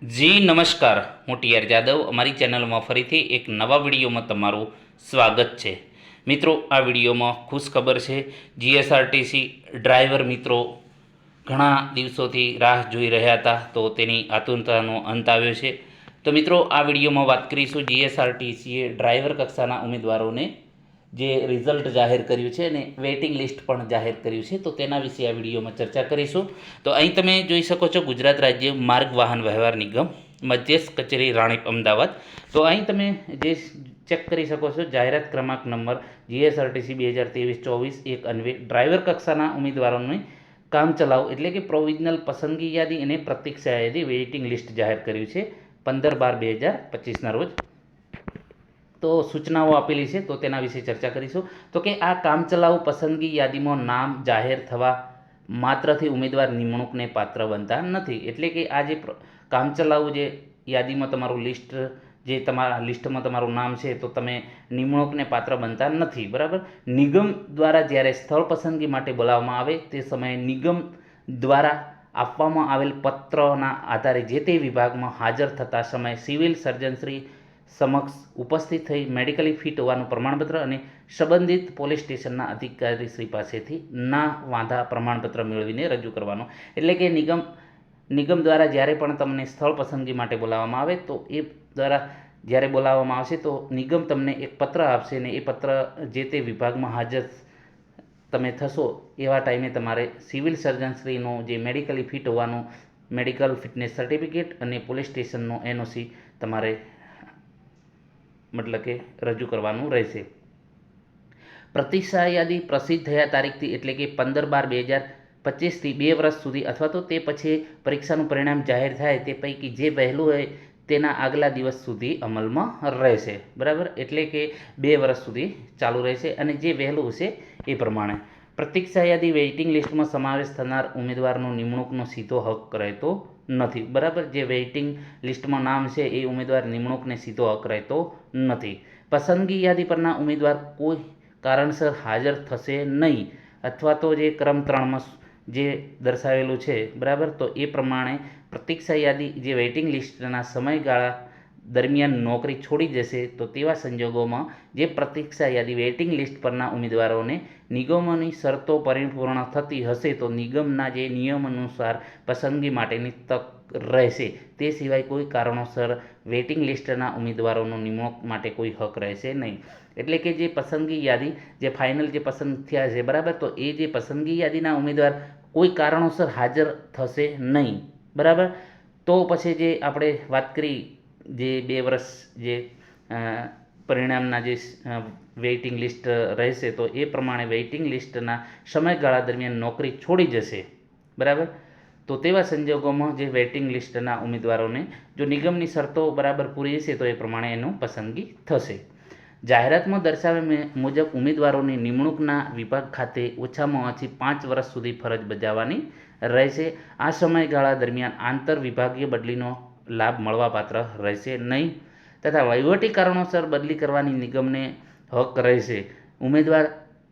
જી નમસ્કાર, હું ટીઆર જાદવ અમારી ચેનલમાં ફરીથી એક નવા વિડીયોમાં તમારું સ્વાગત છે. મિત્રો, આ વિડીયોમાં ખુશખબર છે. જીએસઆરટીસી ડ્રાઈવર મિત્રો ઘણા દિવસોથી રાહ જોઈ રહ્યા હતા, તો તેની આતુરતાનો અંત આવ્યો છે. તો મિત્રો, આ વિડીયોમાં વાત કરીશું જીએસઆરટીસીએ ડ્રાઈવર કક્ષાના ઉમેદવારોને જે રિઝલ્ટ જાહેર કર્યું છે અને વેઇટિંગ લિસ્ટ પણ જાહેર કર્યું છે, તો તેના વિશે આ વિડીયોમાં ચર્ચા કરીશું. તો અહીં તમે જોઈ શકો છો, ગુજરાત રાજ્ય માર્ગ વાહન વ્યવહાર નિગમ, મધ્યસ્થ કચેરી રાણીપ, અમદાવાદ. તો અહીં તમે જે ચેક કરી શકો છો, જાહેરાત ક્રમાંક નંબર જીએસઆરટીસી 2023-24 અન્વયે ડ્રાઈવર કક્ષાના ઉમેદવારોને કામચલાઉ એટલે કે પ્રોવિઝનલ પસંદગી યાદી અને પ્રતીક્ષા યાદી વેઇટિંગ લિસ્ટ જાહેર કર્યું છે 15/12/2025ના રોજ. તો સૂચનાઓ આપેલી છે, તો તેના વિશે ચર્ચા કરીશું. તો કે આ કામચલાઉ પસંદગી યાદીમાં નામ જાહેર થવા માત્રથી ઉમેદવાર નિમણૂકને પાત્ર બનતા નથી. એટલે કે આ જે કામચલાઉ જે યાદીમાં તમારું લિસ્ટ, જે તમારા લિસ્ટમાં તમારું નામ છે, તો તમે નિમણૂકને પાત્ર બનતા નથી. બરાબર. નિગમ દ્વારા જ્યારે સ્થળ પસંદગી માટે બોલાવવામાં આવે તે સમયે નિગમ દ્વારા આપવામાં આવેલ પત્રના આધારે જે તે વિભાગમાં હાજર થતા સમયે સિવિલ સર્જનશ્રી સમક્ષ ઉપસ્થિત થઈ મેડિકલી ફિટ હોવાનું પ્રમાણપત્ર અને સંબંધિત પોલીસ સ્ટેશનના અધિકારીશ્રી પાસેથી ના વાંધા પ્રમાણપત્ર મેળવીને રજૂ કરવાનો. એટલે કે નિગમ દ્વારા જ્યારે પણ તમને સ્થળ પસંદગી માટે બોલાવવામાં આવે, તો એ દ્વારા જ્યારે બોલાવવામાં આવશે તો નિગમ તમને એક પત્ર આપશે અને એ પત્ર જે તે વિભાગમાં હાજર તમે થશો એવા ટાઈમે તમારે સિવિલ સર્જનશ્રીનો જે મેડિકલી ફિટ હોવાનું મેડિકલ ફિટનેસ સર્ટિફિકેટ અને પોલીસ સ્ટેશનનો એનઓસી તમારે મતલબ કે રજૂ કરવાનું રહેશે. પ્રતીક્ષા યાદી પ્રસિદ્ધ થયા તારીખથી એટલે કે 15/12/25થી 2 વર્ષ સુધી અથવા તો તે પછી પરીક્ષાનું પરિણામ જાહેર થાય તે પૈકી જે વહેલું હોય તેના આગલા દિવસ સુધી અમલમાં રહેશે. બરાબર. એટલે કે 2 વર્ષ સુધી ચાલુ રહેશે અને જે વહેલું હશે એ પ્રમાણે. પ્રતીક્ષા યાદી વેઇટિંગ લિસ્ટમાં સમાવેશ થનાર ઉમેદવારનો નિમણૂકનો સીધો હક રહેતો નથી. બરાબર. જે વેઇટિંગ લિસ્ટમાં નામ છે એ ઉમેદવાર નિમણૂકને સીધો હક રહેતો નથી. પસંદગી યાદી પરના ઉમેદવાર કોઈ કારણસર હાજર થશે નહીં, અથવા તો જે ક્રમ 3માં જે દર્શાવેલું છે, બરાબર, તો એ પ્રમાણે પ્રતીક્ષા યાદી જે વેઇટિંગ લિસ્ટના સમયગાળા દરમિયાન નોકરી છોડી જશે, તો તેવા સંજોગોમાં જે પ્રતીક્ષા યાદી વેઇટિંગ લિસ્ટ પરના ઉમેદવારોને નિગમોની શરતો પરિપૂર્ણ થતી હશે તો નિગમના જે નિયમ અનુસાર પસંદગી માટેની તક રહેશે. તે સિવાય કોઈ કારણોસર વેઇટિંગ લિસ્ટના ઉમેદવારોનો નિમણૂક માટે કોઈ હક રહેશે નહીં. એટલે કે જે પસંદગી યાદી જે ફાઇનલ જે પસંદ થયા છે, બરાબર, તો એ જે પસંદગી યાદીના ઉમેદવાર કોઈ કારણોસર હાજર થશે નહીં. બરાબર. તો પછી જે આપણે વાત કરી જે 2 વર્ષ જે પરિણામના જે વેઇટિંગ લિસ્ટ રહેશે, તો એ પ્રમાણે વેઇટિંગ લિસ્ટના સમયગાળા દરમિયાન નોકરી છોડી જશે. બરાબર. તો તેવા સંજોગોમાં જે વેઇટિંગ લિસ્ટના ઉમેદવારોને જો નિગમની શરતો બરાબર પૂરી હશે તો એ પ્રમાણે એનું પસંદગી થશે. જાહેરાતમાં દર્શાવ્યા મુજબ ઉમેદવારોની નિમણૂકના વિભાગ ખાતે ઓછામાં ઓછી 5 વર્ષ સુધી ફરજ બજાવવાની રહેશે. આ સમયગાળા દરમિયાન આંતર વિભાગીય બદલીનો લાભ મળવાપાત્ર રહેશે નહીં તથા વહીવટી કારણોસર બદલી કરવાની નિગમને હક રહેશે. ઉમેદવાર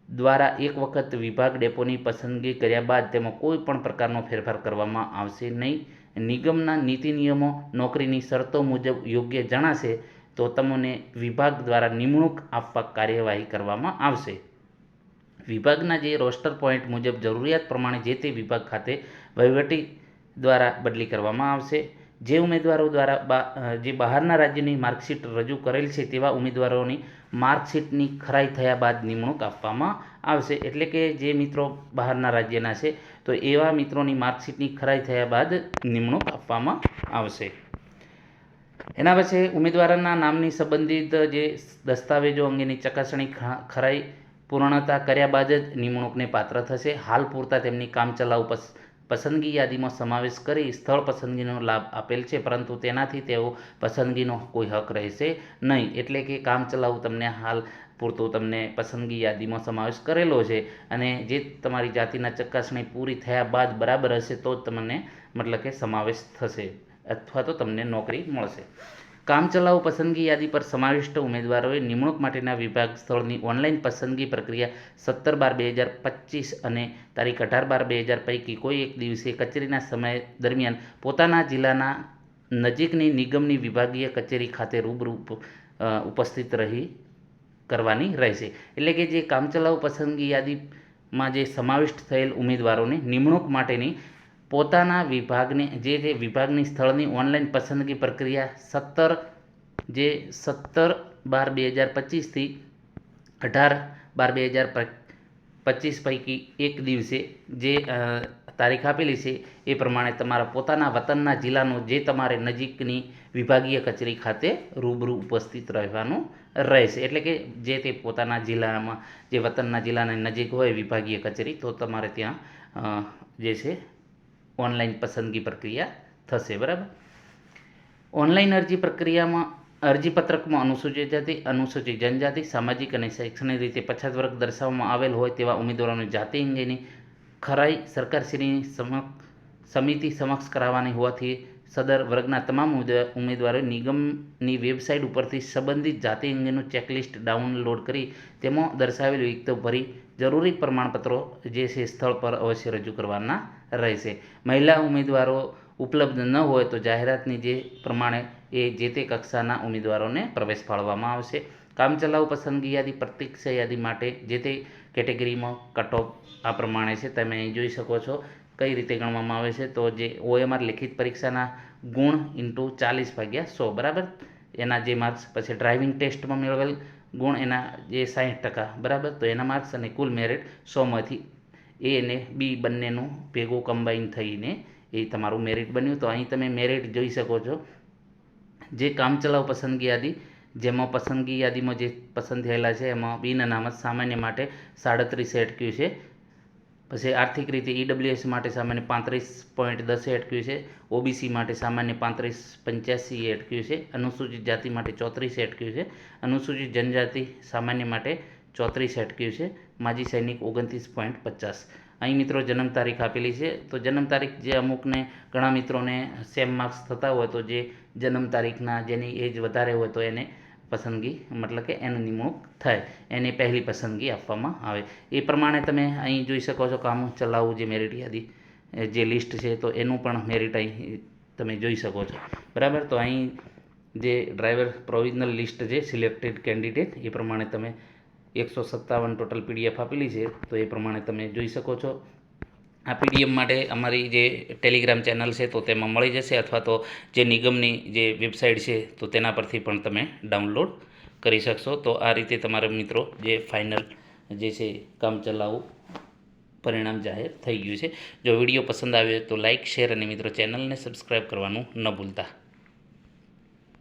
દ્વારા એક વખત વિભાગ ડેપોની પસંદગી કર્યા બાદ તેમાં કોઈ પણ પ્રકારનો ફેરફાર કરવામાં આવશે નહીં. નિગમના નીતિ નિયમો નોકરીની શરતો મુજબ યોગ્ય જણાશે તો તમને વિભાગ દ્વારા નિમણૂક આપવા કાર્યવાહી કરવામાં આવશે. વિભાગના જે રોસ્ટર પોઈન્ટ મુજબ જરૂરિયાત પ્રમાણે જે તે વિભાગ ખાતે વહીવટી દ્વારા બદલી કરવામાં આવશે. જે ઉમેદવારો દ્વારા જે બહારના રાજ્યની માર્કશીટ રજૂ કરેલ છે તેવા ઉમેદવારોની માર્કશીટની ખરાઈ થયા બાદ નિમણૂક આપવામાં આવશે. એટલે કે જે મિત્રો બહારના રાજ્યના છે, તો એવા મિત્રોની માર્કશીટની ખરાઈ થયા બાદ નિમણૂક આપવામાં આવશે. એના પછી ઉમેદવારોના નામની સંબંધિત જે દસ્તાવેજો અંગેની ચકાસણી ખરાઈ પૂર્ણતા કર્યા બાદ જ નિમણૂકને પાત્ર થશે. હાલ પૂરતા તેમની કામચલાઉ પસંદગી યાદીમાં સમાવેશ કરી સ્થળ પસંદગીનો લાભ આપેલ છે, પરંતુ તેનાથી તેઓ પસંદગીનો કોઈ હક રહેશે નહીં. એટલે કે કામચલાઉ તમને હાલ પૂરતું તમને પસંદગી યાદીમાં સમાવેશ કરેલો છે અને જે તમારી જાતિના ચકાસણી પૂરી થયા બાદ બરાબર હશે તો જ તમને મતલબ કે સમાવેશ થશે અથવા તો તમને નોકરી મળશે. કામચલાઉ પસંદગી યાદી પર સમાવિષ્ટ ઉમેદવારોએ નિમણૂક માટેના વિભાગ સ્થળની ઓનલાઈન પસંદગી પ્રક્રિયા 17/12/2025 અને તારીખ 18/12 પૈકી કોઈ એક દિવસે કચેરીના સમય દરમિયાન પોતાના જિલ્લાના નજીકની નિગમની વિભાગીય કચેરી ખાતે રૂબરૂ ઉપસ્થિત રહી કરવાની રહેશે. એટલે કે જે કામચલાઉ પસંદગી યાદીમાં જે સમાવિષ્ટ થયેલ ઉમેદવારોને નિમણૂક માટેની પોતાના વિભાગને જે વિભાગની સ્થળની ઓનલાઈન પસંદગી પ્રક્રિયા 17/12/2025થી 18/12/2025 પૈકી એક દિવસે જે તારીખ આપેલી છે એ પ્રમાણે તમારા પોતાના વતનના જિલ્લાનો જે તમારે નજીકની વિભાગીય કચેરી ખાતે રૂબરૂ ઉપસ્થિત રહેવાનું રહેશે. એટલે કે જે તે પોતાના જિલ્લામાં જે વતનના જિલ્લાની નજીક હોય વિભાગીય કચેરી, તો તમારે ત્યાં જે છે ઓનલાઈન પસંદગી પ્રક્રિયા થશે. બરાબર. ઓનલાઈન અરજી પ્રક્રિયામાં અરજીપત્રકમાં અનુસૂચિત જાતિ, અનુસૂચિત જનજાતિ, સામાજિક અને શૈક્ષણિક રીતે પછાત વર્ગ દર્શાવવામાં આવેલ હોય તેવા ઉમેદવારોની જાતિ અંગેની ખરાઈ સરકારશ્રીની સમિતિ સમક્ષ કરાવવાની હોવાથી સદર વર્ગના તમામ ઉમેદવારોએ નિગમની વેબસાઇટ ઉપરથી સંબંધિત જાતિ અંગેનું ચેકલિસ્ટ ડાઉનલોડ કરી તેમાં દર્શાવેલ વિગતો ભરી જરૂરી પ્રમાણપત્રો જે છે સ્થળ પર અવશ્ય રજૂ કરવાના રહેશે. મહિલા ઉમેદવારો ઉપલબ્ધ ન હોય તો જાહેરાતની જે પ્રમાણે એ જે તે કક્ષાના ઉમેદવારોને પ્રવેશ ફાળવવામાં આવશે. કામચલાઉ પસંદગી યાદી પ્રતીક્ષા યાદી માટે જે તે કેટેગરીમાં કટ ઓફ આ પ્રમાણે છે. તમે અહીં જોઈ શકો છો કઈ રીતે ગણવામાં આવે છે. તો જે OMR લેખિત પરીક્ષાના ગુણ × 40/100 બરાબર, એના જે માર્ક્સ, પછી ડ્રાઇવિંગ ટેસ્ટમાં મેળવેલ ગુણ એના જે 60% બરાબર, તો એના માર્ક્સ અને કુલ મેરિટ 100માંથી A અને B બંનેનું ભેગું કમ્બાઈન થઈને એ તમારું મેરિટ બન્યું. તો અહીં તમે મેરિટ જોઈ શકો છો. જે કામચલાઉ પસંદગી યાદી જેમાં પસંદગી યાદીમાં જે પસંદ થયેલા છે એમાં બિન અનામત સામાન્ય માટે 37 HQ છે. પછી આર્થિક રીતે EWS માટે સામાન્ય 35.10 HQ છે. OBC માટે સામાન્ય 35.85 HQ છે. અનુસૂચિત જાતિ માટે 34 HQ છે. અનુસૂચિત જનજાતિ સામાન્ય માટે 34 HQ છે. માજી સૈનિક 29.50. અહીં મિત્રો જન્મ તારીખ આપેલી છે. તો જન્મ તારીખ જે અમુકને ઘણા મિત્રોને સેમ માર્ક્સ થતા હોય તો જે જન્મ તારીખના જેની એજ વધારે હોય તો એને પસંદગી મતલબ કે એનું નિમણૂક થાય, એને પહેલી પસંદગી આપવામાં આવે. એ પ્રમાણે તમે અહીં જોઈ શકો છો કામ ચલાવવું જે મેરિટ યાદી જે લિસ્ટ છે તો એનું પણ મેરિટ અહીં તમે જોઈ શકો છો. બરાબર. તો અહીં જે ડ્રાઈવર પ્રોવિઝનલ લિસ્ટ છે સિલેક્ટેડ કેન્ડિડેટ એ પ્રમાણે તમે 157 ટોટલ PDF આપેલી છે તો એ પ્રમાણે તમે જોઈ શકો છો. આ PDF માટે અમારી જે ટેલિગ્રામ ચેનલ છે તો તેમાં મળી જશે, અથવા તો જે નિગમની જે વેબસાઇટ છે તો તેના પરથી પણ તમે ડાઉનલોડ કરી શકશો. તો આ રીતે તમારા મિત્રો જે ફાઇનલ જે છે કામચલાઉ પરિણામ જાહેર થઈ ગયું છે. જો વિડીયો પસંદ આવ્યો તો લાઇક, શેર અને મિત્રો ચેનલને સબસ્ક્રાઈબ કરવાનું ન ભૂલતા.